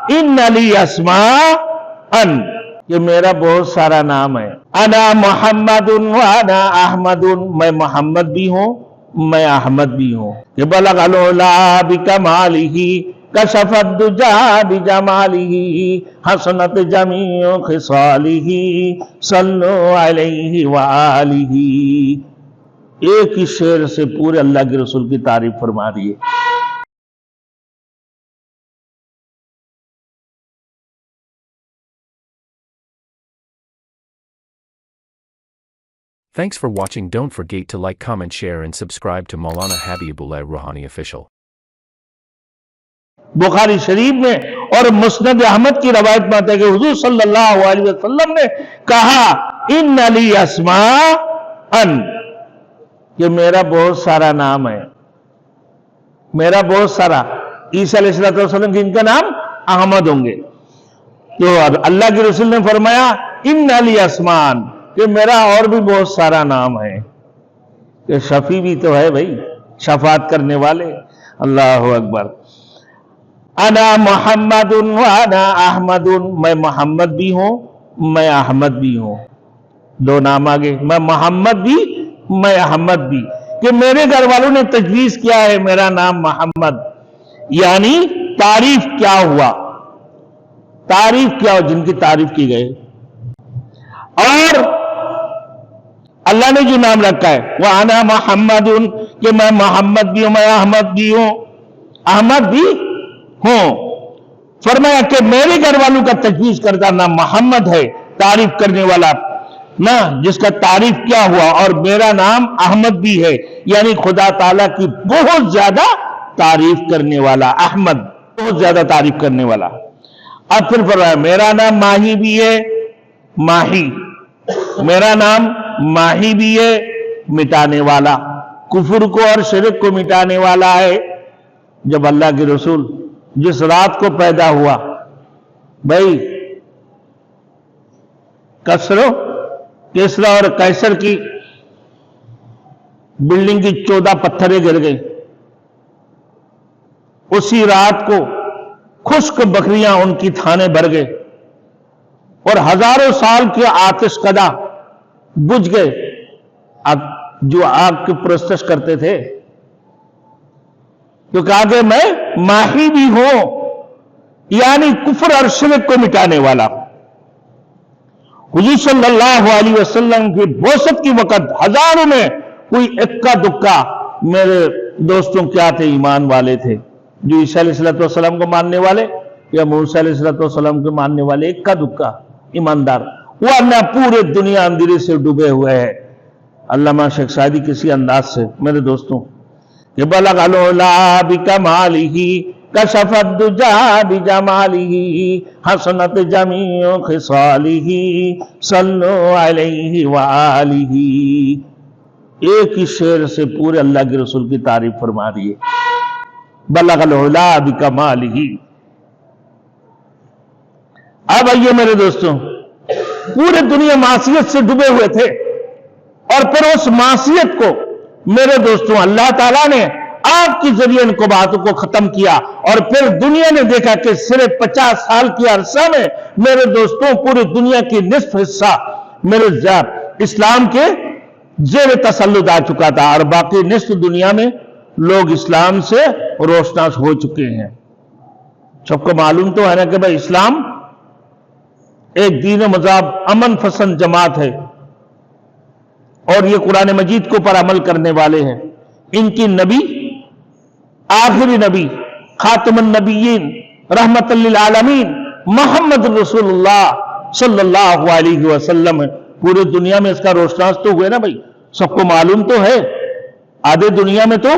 ان لی اسماءن کہ میرا بہت سارا نام ہے، انا محمد و انا احمد، میں محمد بھی ہوں میں احمد بھی ہوں، کہ بلغ العلا بکمالہ کشف الدجا بجمالہ حسنت جمیع خصالہ صلو علیہ وآلہ۔ ایک ہی شعر سے پورے اللہ کے رسول کی تعریف فرما دیے۔ Thanks for watching. Don't forget to like, comment, share and subscribe to Maulana Habibullah Ruhani Official. بخاری شریف میں اور مسند احمد کی روایت میں آتا ہے کہ حضور صلی اللہ علیہ وسلم نے کہا ان لی اسماءن کہ میرا بہت سارا نام ہے، میرا بہت سارا۔ عیسیٰ علیہ السلام جن کا نام احمد ہوں گے، تو اللہ کے رسول نے فرمایا ان لی اسماءن کہ میرا اور بھی بہت سارا نام ہے، کہ شفیع بھی تو ہے بھائی، شفاعت کرنے والے۔ اللہ اکبر۔ انا محمد و انا احمد، میں محمد بھی ہوں میں احمد بھی ہوں، دو نام آگے، میں محمد بھی میں احمد بھی، کہ میرے گھر والوں نے تجویز کیا ہے میرا نام محمد، یعنی تعریف کیا ہوا، تعریف کیا ہوا، جن کی تعریف کی گئی۔ اور اللہ نے جو نام رکھا ہے وہ انا محمد، کہ میں محمد بھی ہوں میں احمد بھی ہوں، احمد بھی ہوں۔ فرمایا کہ میرے گھر والوں کا تجویز کردہ نام محمد ہے، تعریف کرنے والا نا، جس کا تعریف کیا ہوا، اور میرا نام احمد بھی ہے، یعنی خدا تعالیٰ کی بہت زیادہ تعریف کرنے والا، احمد بہت زیادہ تعریف کرنے والا۔ اب پھر فرمایا میرا نام ماہی بھی ہے، ماہی، میرا نام ماہی بھی ہے، مٹانے والا، کفر کو اور شرک کو مٹانے والا ہے۔ جب اللہ کے رسول جس رات کو پیدا ہوا، بھائی کسرا اور قیصر کی بلڈنگ کی 14 پتھریں گر گئی، اسی رات کو خشک بکریاں ان کی تھانے بھر گئے، اور ہزاروں سال کے آتش کدہ بجھ گئے، جو آگ کی پرستش کرتے تھے، تو کہا کہ میں ماہی بھی ہوں، یعنی کفر اور شرک کو مٹانے والا۔ حضور صلی اللہ علیہ وسلم کی بعثت کی وقت ہزاروں میں کوئی اکا دکا میرے دوستوں کیا تھے، ایمان والے تھے، جو عیسیٰ علیہ السلام کو ماننے والے یا موسیٰ علیہ السلام کو ماننے والے، اکا دکا ایماندار، ورنہ پورے دنیا اندھیرے سے ڈوبے ہوئے ہیں۔ علامہ شیخ سعدی کسی انداز سے میرے دوستوں کہ بلغ العلا بکمالہ کشف الدجا بجمالہ حسنت جمیع خصالہ صلو علیہ وآلہ۔ ایک ہی شعر سے پورے اللہ کے رسول کی تعریف فرما دیے۔ بلغ العلا بکمالہ۔ اب آئیے میرے دوستوں، پورے دنیا معصیت سے ڈوبے ہوئے تھے، اور پھر اس معصیت کو میرے دوستوں اللہ تعالیٰ نے آپ کے ذریعے ان کو باتوں کو ختم کیا، اور پھر دنیا نے دیکھا کہ صرف 50 سال کی عرصہ میں میرے دوستوں پوری دنیا کی نصف حصہ میرے اسلام کے زیر تسلط آ چکا تھا، اور باقی نصف دنیا میں لوگ اسلام سے روشناس ہو چکے ہیں۔ سب کو معلوم تو ہے نا کہ بھائی اسلام ایک دین مذہب امن پسند جماعت ہے، اور یہ قرآن مجید کو پر عمل کرنے والے ہیں۔ ان کی نبی، آخری نبی، خاتم النبیین، رحمت للعالمین، محمد رسول اللہ صلی اللہ علیہ وسلم، پورے دنیا میں اس کا روشناس تو ہوئے نا بھائی، سب کو معلوم تو ہے۔ آدھے دنیا میں تو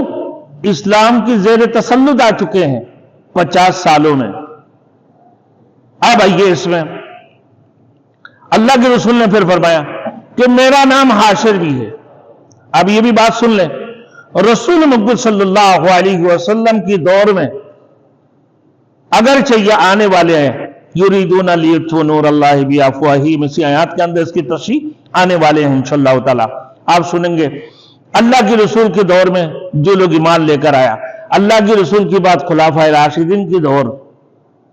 اسلام کی زیر تسلط آ چکے ہیں 50 سالوں میں۔ اب آئیے اس میں اللہ کے رسول نے پھر فرمایا کہ میرا نام حاشر بھی ہے۔ اب یہ بھی بات سن لیں، رسول مقبول صلی اللہ علیہ وسلم کی دور میں اگرچہ یہ آنے والے ہیں، یریدون لیطفئوا نور اللہ بافواہہم، اسی آیات کے اندر اس کی تشریح آنے والے ہیں انشاءاللہ تعالی، آپ سنیں گے۔ اللہ کے رسول کے دور میں جو لوگ ایمان لے کر آیا، اللہ کے رسول کی بات خلفائے راشدین کی دور،